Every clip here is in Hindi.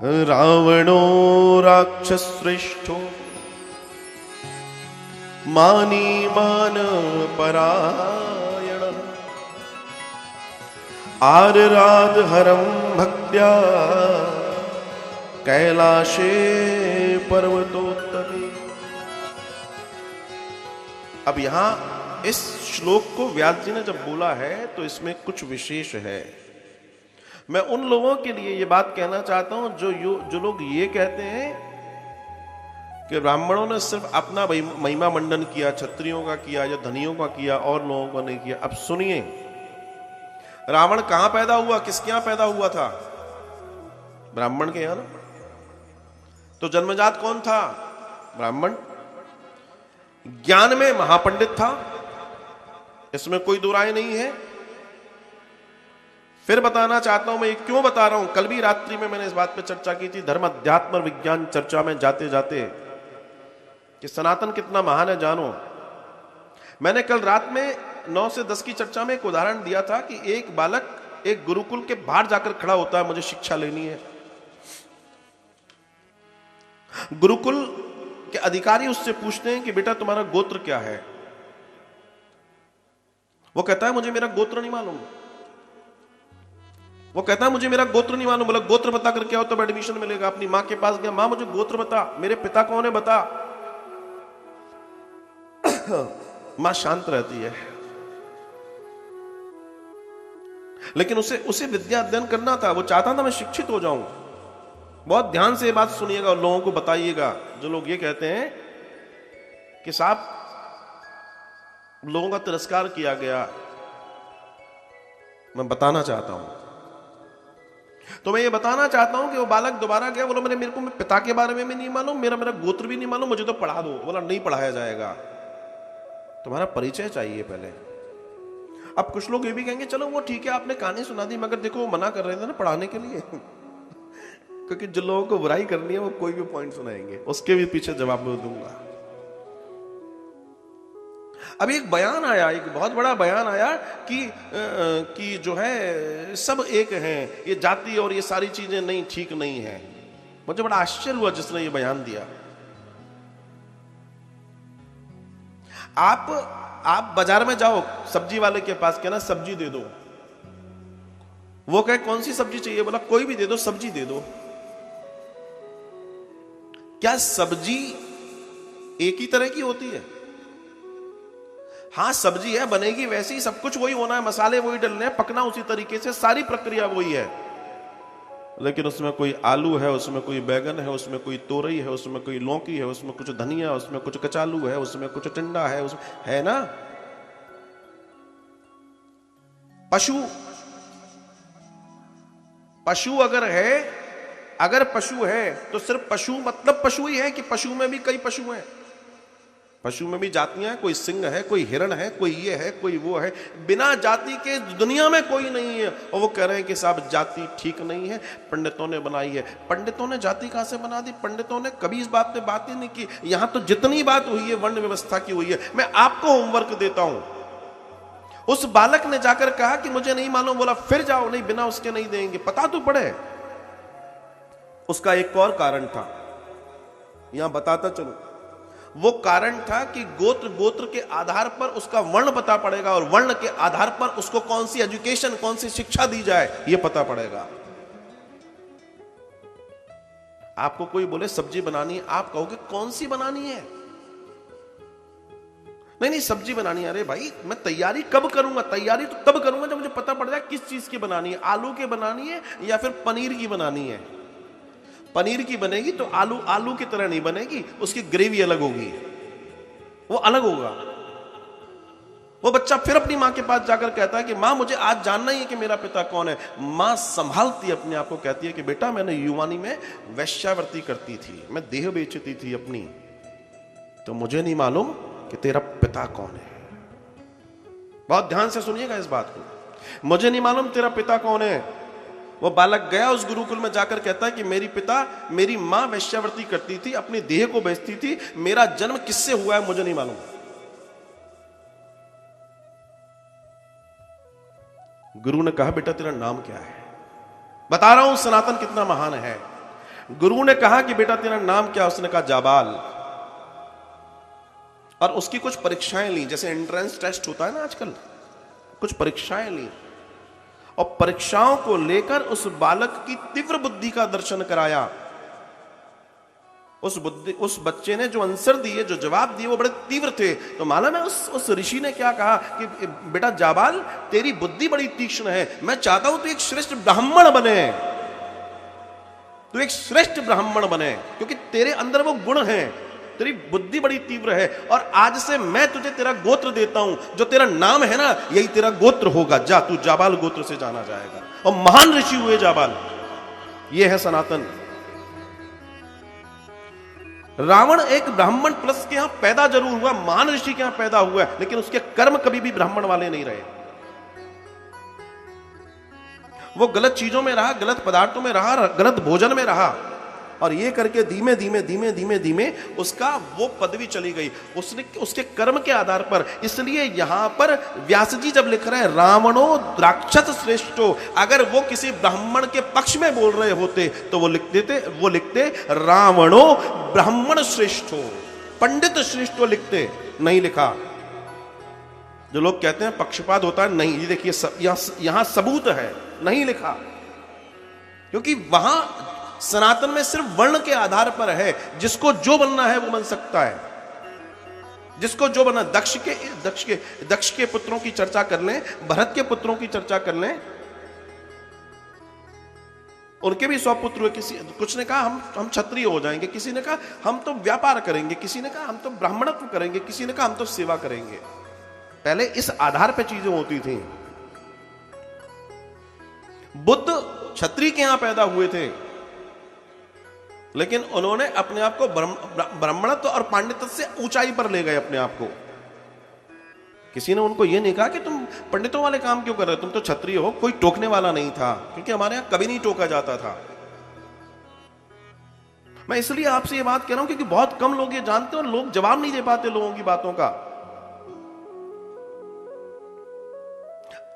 रावणो राक्षस श्रेष्ठो मानी मान परायण आर्राध हरम भक्त्या कैलाशे पर्वतोत्तमे। अब यहां इस श्लोक को व्यास जी ने जब बोला है तो इसमें कुछ विशेष है। मैं उन लोगों के लिए ये बात कहना चाहता हूं जो लोग ये कहते हैं कि ब्राह्मणों ने सिर्फ अपना महिमा मंडन किया, क्षत्रियों का किया या धनियों का किया और लोगों का नहीं किया। अब सुनिए, रावण कहां पैदा हुआ, किसके यहां पैदा हुआ था? ब्राह्मण के यहां ना। तो जन्मजात कौन था? ब्राह्मण। ज्ञान में महापंडित था, इसमें कोई दो राय नहीं है। फिर बताना चाहता हूं, मैं ये क्यों बता रहा हूं। कल भी रात्रि में मैंने इस बात पे चर्चा की थी, धर्म अध्यात्म और विज्ञान चर्चा में जाते जाते, कि सनातन कितना महान है जानो। मैंने कल रात में 9 से 10 की चर्चा में एक उदाहरण दिया था कि एक बालक एक गुरुकुल के बाहर जाकर खड़ा होता है, मुझे शिक्षा लेनी है। गुरुकुल के अधिकारी उससे पूछते हैं कि बेटा तुम्हारा गोत्र क्या है? वो कहता है मुझे मेरा गोत्र नहीं मालूम। वो कहता है मुझे मेरा गोत्र नहीं मालूम। बोला गोत्र बता कर क्या होता है, एडमिशन मिलेगा। अपनी मां के पास गया, मां मुझे गोत्र बता, मेरे पिता कौन है बता। मां शांत रहती है, लेकिन उसे विद्या अध्ययन करना था। वो चाहता था मैं शिक्षित हो जाऊं। बहुत ध्यान से ये बात सुनिएगा और लोगों को बताइएगा जो लोग ये कहते हैं कि साहब लोगों का तिरस्कार किया गया। मैं बताना चाहता हूं, तो मैं ये बताना चाहता हूं कि वो बालक दोबारा गया, बोला मेरे को पिता के बारे में भी नहीं मालूम, मेरा गोत्र भी नहीं मालूम, मुझे तो पढ़ा दो। बोला नहीं पढ़ाया जाएगा, तुम्हारा परिचय चाहिए पहले। अब कुछ लोग ये भी कहेंगे चलो वो ठीक है, आपने कहानी सुना दी, मगर देखो वो मना कर रहे थे ना पढ़ाने के लिए। क्योंकि जिन लोगों को बुराई करनी है वो कोई भी पॉइंट सुनाएंगे, उसके भी पीछे जवाब मैं दूंगा। अब एक बयान आया, एक बहुत बड़ा बयान आया कि जो है सब एक हैं, ये जाति और ये सारी चीजें नहीं, ठीक नहीं है। मुझे बड़ा आश्चर्य हुआ जिसने ये बयान दिया। आप बाजार में जाओ, सब्जी वाले के पास कहना सब्जी दे दो। वो कहे कौन सी सब्जी चाहिए? बोला कोई भी दे दो, सब्जी दे दो। क्या सब्जी एक ही तरह की होती है? हाँ सब्जी है, बनेगी वैसी, सब कुछ वही होना है, मसाले वही डलने हैं, पकना उसी तरीके से, सारी प्रक्रिया वही है। लेकिन उसमें कोई आलू है, उसमें कोई बैगन है, उसमें कोई तोरई है, उसमें कोई लौकी है, उसमें कुछ धनिया, उसमें कुछ कचालू है, उसमें कुछ टिंडा है, उसमें है ना। पशु अगर पशु है तो सिर्फ पशु मतलब पशु ही है कि पशु में भी कई पशु हैं? पशु में भी जातियां हैं, कोई सिंह है, कोई हिरण है, कोई ये है, कोई वो है। बिना जाति के दुनिया में कोई नहीं है। और वो कह रहे हैं कि साहब जाति ठीक नहीं है, पंडितों ने बनाई है। पंडितों ने जाति कहां से बना दी? पंडितों ने कभी इस बात पे बात ही नहीं की। यहां तो जितनी बात हुई है वर्ण व्यवस्था की हुई है। मैं आपको होमवर्क देता हूं। उस बालक ने जाकर कहा कि मुझे नहीं मालूम। बोला फिर जाओ, नहीं बिना उसके नहीं देंगे, पता तो पड़े। उसका एक और कारण था, यहां बताता चलो। वो कारण था कि गोत्र के आधार पर उसका वर्ण पता पड़ेगा, और वर्ण के आधार पर उसको कौन सी एजुकेशन, कौन सी शिक्षा दी जाए ये पता पड़ेगा। आपको कोई बोले सब्जी बनानी है, आप कहोगे कौन सी बनानी है? नहीं सब्जी बनानी है। अरे भाई मैं तैयारी कब करूंगा? तैयारी तो तब करूंगा जब मुझे पता पड़ जाए किस चीज की बनानी है। आलू की बनानी है या फिर पनीर की बनानी है? पनीर की बनेगी तो आलू की तरह नहीं बनेगी, उसकी ग्रेवी अलग होगी, वो अलग होगा। वो बच्चा फिर अपनी मां के पास जाकर कहता है कि मां मुझे आज जानना ही है कि मेरा पिता कौन है। मां संभालती अपने आप को, कहती है कि बेटा मैंने युवानी में वैश्यावृत्ति करती थी, मैं देह बेचती थी अपनी, तो मुझे नहीं मालूम कि तेरा पिता कौन है। बहुत ध्यान से सुनिएगा इस बात को। मुझे नहीं मालूम तेरा पिता कौन है। वो बालक गया उस गुरुकुल में, जाकर कहता है कि मेरी मां वैश्यावृत्ति करती थी, अपनी देह को बेचती थी, मेरा जन्म किससे हुआ है मुझे नहीं मालूम। गुरु ने कहा बेटा तेरा नाम क्या है? बता रहा हूं सनातन कितना महान है। गुरु ने कहा कि बेटा तेरा नाम क्या? उसने कहा जाबाल। और उसकी कुछ परीक्षाएं ली, जैसे एंट्रेंस टेस्ट होता है ना आजकल, कुछ परीक्षाएं ली और परीक्षाओं को लेकर उस बालक की तीव्र बुद्धि का दर्शन कराया। उस बच्चे ने जो आंसर दिए, जो जवाब दिए, वो बड़े तीव्र थे। तो मालूम है उस ऋषि ने क्या कहा कि बेटा जाबाल, तेरी बुद्धि बड़ी तीक्ष्ण है, मैं चाहता हूं तू एक श्रेष्ठ ब्राह्मण बने, तू एक श्रेष्ठ ब्राह्मण बने, क्योंकि तेरे अंदर वो गुण है, तेरी बुद्धि बड़ी तीव्र है। और आज से मैं तुझे तेरा गोत्र देता हूं, जो तेरा नाम है ना, यही तेरा गोत्र होगा। जा, तू जाबाल गोत्र से जाना जाएगा। और महान ऋषि हुए जाबाल। ये है सनातन। रावण एक ब्राह्मण प्लस के यहां पैदा जरूर हुआ, महान ऋषि के यहां पैदा हुआ, लेकिन उसके कर्म कभी भी ब्राह्मण वाले नहीं रहे। वो गलत चीजों में रहा, गलत पदार्थों में रहा, गलत भोजन में रहा, और ये करके धीमे धीमे धीमे धीमे धीमे उसका वो पदवी चली गई उसके कर्म के आधार पर। इसलिए यहां पर व्यास जी जब लिख रहे हैं रावणो राक्षस श्रेष्ठो, अगर वो किसी ब्राह्मण के पक्ष में बोल रहे होते तो वो लिखते रावणो ब्राह्मण श्रेष्ठो, पंडित श्रेष्ठो लिखते, नहीं लिखा। जो लोग कहते हैं पक्षपात होता है, नहीं, ये देखिए यहां सबूत है, नहीं लिखा। क्योंकि वहां सनातन में सिर्फ वर्ण के आधार पर है, जिसको जो बनना है वो बन सकता है, जिसको जो बनना। दक्ष के पुत्रों की चर्चा कर लें, भरत के पुत्रों की चर्चा कर लें, उनके भी 100 पुत्र हुए। कुछ ने कहा हम क्षत्रिय हो जाएंगे, किसी ने कहा हम तो व्यापार करेंगे, किसी ने कहा हम तो ब्राह्मणत्व करेंगे, किसी ने कहा हम तो सेवा करेंगे। पहले इस आधार पर चीजें होती थी। बुद्ध क्षत्रिय के यहां पैदा हुए थे, लेकिन उन्होंने अपने आप को ब्राह्मणत्व और पांडित्य से ऊंचाई पर ले गए अपने आप को। किसी ने उनको यह नहीं कहा कि तुम पंडितों वाले काम क्यों कर रहे हो, तुम तो क्षत्रिय हो। कोई टोकने वाला नहीं था, क्योंकि हमारे यहां कभी नहीं टोका जाता था। मैं इसलिए आपसे ये बात कह रहा हूं क्योंकि बहुत कम लोग ये जानते हैं और लोग जवाब नहीं दे पाते लोगों की बातों का।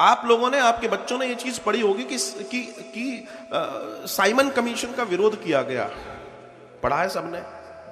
आप लोगों ने, आपके बच्चों ने ये चीज पढ़ी होगी कि साइमन कमीशन का विरोध किया गया। पढ़ा है सबने?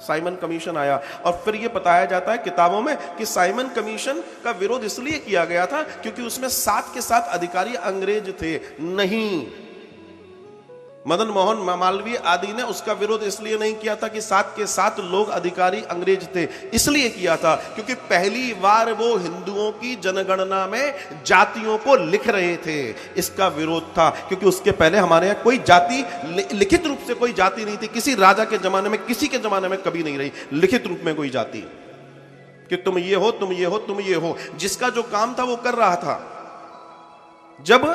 साइमन कमीशन आया और फिर यह बताया जाता है किताबों में कि साइमन कमीशन का विरोध इसलिए किया गया था क्योंकि उसमें 7 के 7 अधिकारी अंग्रेज थे। नहीं, मदन मोहन मालवीय आदि ने उसका विरोध इसलिए नहीं किया था कि 7 के 7 लोग अधिकारी अंग्रेज थे, इसलिए किया था क्योंकि पहली बार वो हिंदुओं की जनगणना में जातियों को लिख रहे थे। इसका विरोध था क्योंकि उसके पहले हमारे यहाँ कोई जाति, लिखित रूप से कोई जाति नहीं थी। किसी राजा के जमाने में, किसी के जमाने में कभी नहीं रही लिखित रूप में कोई जाति कि तुम ये हो, तुम ये हो, तुम ये हो। जिसका जो काम था वो कर रहा था। जब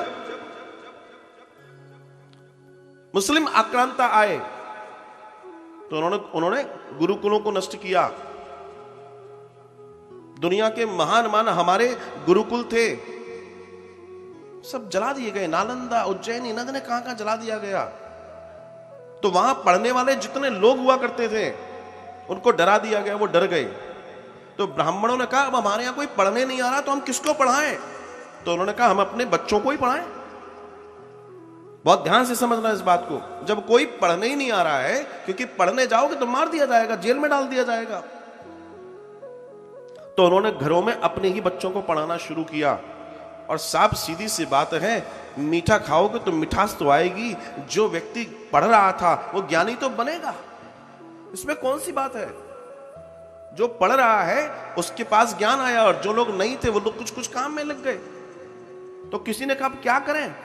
मुस्लिम आक्रांता आए तो उन्होंने गुरुकुलों को नष्ट किया। दुनिया के महान हमारे गुरुकुल थे, सब जला दिए गए। नालंदा, उज्जैन, इन ने कहां जला दिया गया। तो वहां पढ़ने वाले जितने लोग हुआ करते थे उनको डरा दिया गया, वो डर गए। तो ब्राह्मणों ने कहा अब हमारे यहां कोई पढ़ने नहीं आ रहा तो हम किसको पढ़ाएं? तो उन्होंने कहा हम अपने बच्चों को ही पढ़ाएं। बहुत ध्यान से समझना इस बात को। जब कोई पढ़ने ही नहीं आ रहा है, क्योंकि पढ़ने जाओगे तो मार दिया जाएगा, जेल में डाल दिया जाएगा, तो उन्होंने घरों में अपने ही बच्चों को पढ़ाना शुरू किया। और साफ सीधी सी बात है, मीठा खाओगे तो मिठास तो आएगी। जो व्यक्ति पढ़ रहा था वो ज्ञानी तो बनेगा, इसमें कौन सी बात है। जो पढ़ रहा है उसके पास ज्ञान आया, और जो लोग नहीं थे वो लोग कुछ कुछ काम में लग गए। तो किसी ने कहा क्या करें,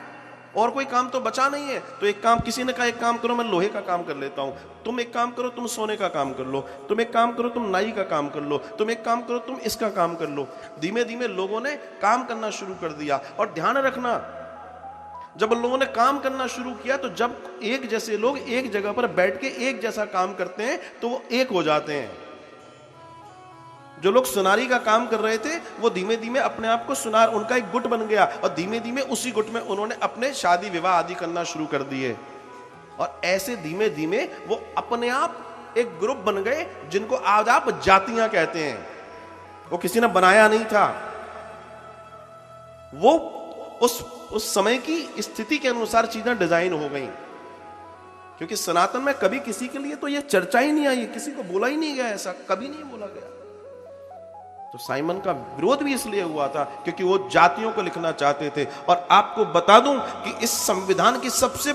और कोई काम तो बचा नहीं है। तो एक काम, किसी ने कहा एक काम करो मैं लोहे का काम कर लेता हूं, तुम एक काम करो तुम सोने का काम कर लो, तुम एक काम करो तुम नाई का काम कर लो, तुम एक काम करो तुम इसका काम कर लो। धीमे धीमे लोगों ने काम करना शुरू कर दिया। और ध्यान रखना, जब लोगों ने काम करना शुरू किया तो जब एक जैसे लोग एक जगह पर बैठ के एक जैसा काम करते हैं तो वो एक हो जाते हैं। जो लोग सुनारी का काम कर रहे थे वो धीमे धीमे अपने आप को सुनार, उनका एक गुट बन गया, और धीमे धीमे उसी गुट में उन्होंने अपने शादी विवाह आदि करना शुरू कर दिए। और ऐसे धीमे धीमे वो अपने आप एक ग्रुप बन गए जिनको आज आप जातियां कहते हैं। वो किसी ने बनाया नहीं था, वो उस समय की स्थिति के अनुसार चीजें डिजाइन हो गई क्योंकि सनातन में कभी किसी के लिए तो यह चर्चा ही नहीं आई, किसी को बोला ही नहीं गया, ऐसा कभी नहीं बोला गया। तो साइमन का विरोध भी इसलिए हुआ था क्योंकि वो जातियों को लिखना चाहते थे। और आपको बता दूं कि इस संविधान की सबसे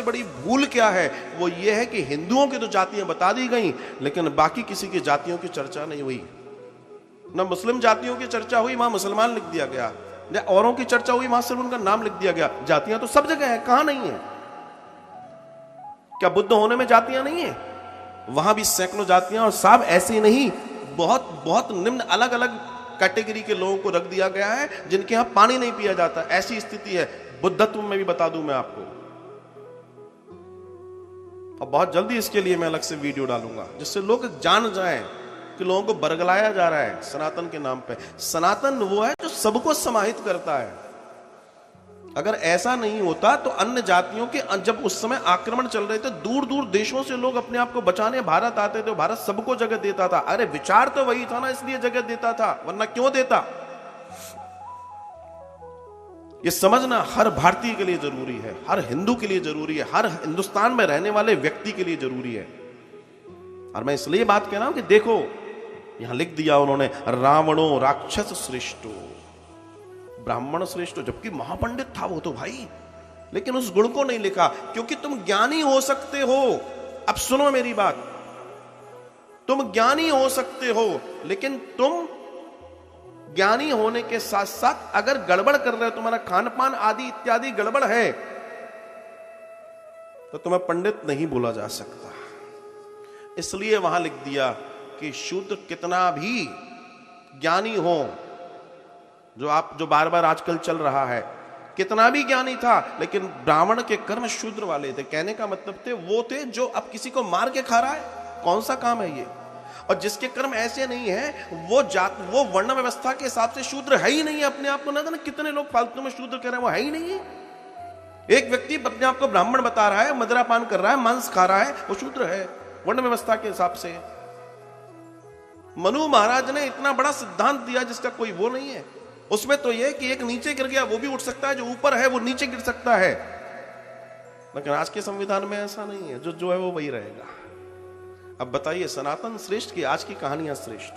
बड़ी भूल क्या है, वो ये है कि हिंदुओं की तो जातियां बता दी गई, लेकिन बाकी किसी की जातियों की चर्चा नहीं हुई। ना मुस्लिम जातियों की चर्चा हुई, वहां मुसलमान लिख दिया गया, या औरों की चर्चा हुई, वहां सिर्फ उनका नाम लिख दिया गया। जातियां तो सब जगह है, कहां नहीं है? क्या बुद्ध होने में जातियां नहीं है? वहां भी सैकड़ों जातियां, और सब ऐसे नहीं, बहुत बहुत निम्न अलग अलग कैटेगरी के लोगों को रख दिया गया है जिनके यहां पानी नहीं पिया जाता, ऐसी स्थिति है। बुद्धत्व में भी बता दूं मैं आपको, और बहुत जल्दी इसके लिए मैं अलग से वीडियो डालूंगा जिससे लोग जान जाएं कि लोगों को बरगलाया जा रहा है सनातन के नाम पे। सनातन वो है जो सबको समाहित करता है। अगर ऐसा नहीं होता तो अन्य जातियों के, जब उस समय आक्रमण चल रहे थे, दूर दूर देशों से लोग अपने आप को बचाने भारत आते थे। भारत सबको जगह देता था। अरे विचार तो वही था ना, इसलिए जगह देता था, वरना क्यों देता? ये समझना हर भारतीय के लिए जरूरी है, हर हिंदू के लिए जरूरी है, हर हिंदुस्तान में रहने वाले व्यक्ति के लिए जरूरी है। और मैं इसलिए बात कह रहा हूं कि देखो, यहां लिख दिया उन्होंने, रावणो राक्षस श्रेष्ठो, ब्राह्मण श्रेष्ठ, जबकि महापंडित था वो तो भाई, लेकिन उस गुण को नहीं लिखा क्योंकि तुम ज्ञानी हो सकते हो। अब सुनो मेरी बात, तुम ज्ञानी हो सकते हो, लेकिन तुम ज्ञानी होने के साथ साथ अगर गड़बड़ कर रहे हो, तुम्हारा खान पान आदि इत्यादि गड़बड़ है, तो तुम्हें पंडित नहीं बोला जा सकता। इसलिए वहां लिख दिया कि शूद्र कितना भी ज्ञानी हो, जो बार बार आजकल चल रहा है, कितना भी ज्ञानी था, लेकिन ब्राह्मण के कर्म शूद्र वाले थे। कहने का मतलब थे वो थे जो अब किसी को मार के खा रहा है, कौन सा काम है ये? और जिसके कर्म ऐसे नहीं है, वो वर्ण व्यवस्था के हिसाब से शूद्र है ही नहीं है। अपने आप को ना कितने लोग फालतू में शूद्र कह रहे हैं, वो है ही नहीं है। एक व्यक्ति अपने आप को ब्राह्मण बता रहा है, मदिरा पान कर रहा है, मांस खा रहा है, वो शूद्र है वर्ण व्यवस्था के हिसाब से। मनु महाराज ने इतना बड़ा सिद्धांत दिया जिसका कोई वो नहीं है। उसमें तो यह कि एक नीचे गिर गया वो भी उठ सकता है, जो ऊपर है वो नीचे गिर सकता है। लेकिन आज के संविधान में ऐसा नहीं है, जो है वो वही रहेगा। अब बताइए, सनातन श्रेष्ठ की आज की कहानियां श्रेष्ठ?